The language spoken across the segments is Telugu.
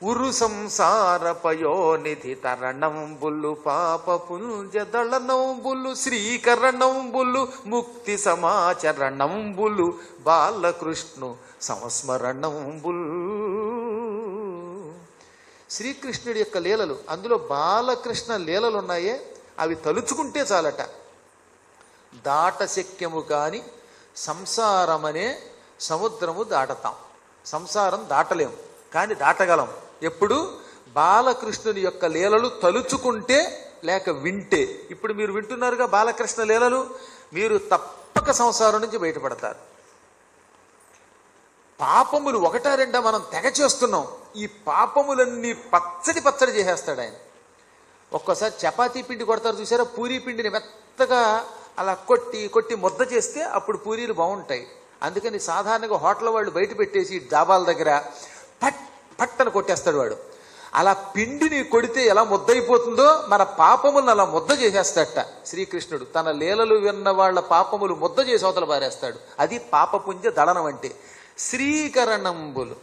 ఉరు సంసార పయోనిధి తరణంబులు పాప పుంజదళనంబులు శ్రీకరణంబులు ముక్తి సమాచరణంబులు బాలకృష్ణు సంస్మరణంబుల్. శ్రీకృష్ణుడి యొక్క లీలలు, అందులో బాలకృష్ణ లీలలు ఉన్నాయే అవి తలుచుకుంటే చాలట. దాటశక్యము కాని సంసారమనే సముద్రము దాటతాం. సంసారం దాటలేము కానీ దాటగలం ఎప్పుడు? బాలకృష్ణుని యొక్క లీలలు తలుచుకుంటే లేక వింటే. ఇప్పుడు మీరు వింటున్నారుగా బాలకృష్ణ లీలలు, మీరు తప్పక సంసారం నుంచి బయటపడతారు. పాపములు ఒకటా రెండా మనం తెగ చేస్తున్నాం. ఈ పాపములన్నీ పచ్చడి పచ్చడి చేసేస్తాడు ఆయన. ఒక్కోసారి చపాతీ పిండి కొడతారు చూసారా, పూరీ పిండిని మెత్తగా అలా కొట్టి కొట్టి ముద్ద చేస్తే అప్పుడు పూరీలు బాగుంటాయి. అందుకని సాధారణంగా హోటల్ వాళ్ళు బయట పెట్టేసి డాబాల దగ్గర పట్ పట్టను కొట్టేస్తాడు వాడు. అలా పిండిని కొడితే ఎలా ముద్ద అయిపోతుందో మన పాపములను అలా ముద్ద చేసేస్తాడట శ్రీకృష్ణుడు. తన లీలలు విన్న వాళ్ళ పాపములు ముద్ద చేసి అవతల పారేస్తాడు. అది పాపపుంజ దళనం అంటే. శ్రీకరణంబులు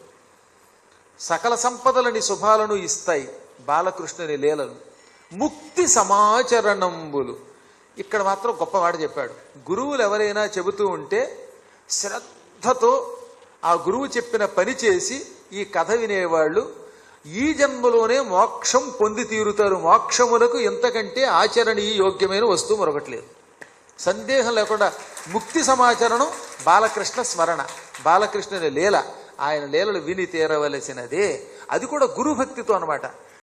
సకల సంపదలని శుభాలను ఇస్తాయి బాలకృష్ణుని లీలలు. ముక్తి సమాచరణంబులు, ఇక్కడ మాత్రం గొప్పవాడు చెప్పాడు. గురువులు ఎవరైనా చెబుతూ ఉంటే శ్రద్ధతో ఆ గురువు చెప్పిన పని చేసి ఈ కథ వినేవాళ్ళు ఈ జన్మలోనే మోక్షం పొంది తీరుతారు. మోక్షములకు ఎంతకంటే ఆచరణీయ యోగ్యమైన వస్తువు మరొకట్లేదు. సందేహం లేకుండా ముక్తి సమాచరణం బాలకృష్ణ స్మరణ, బాలకృష్ణుని లీల. ఆయన లీలలు విని తీరవలసినదే. అది కూడా గురుభక్తితో అనమాట.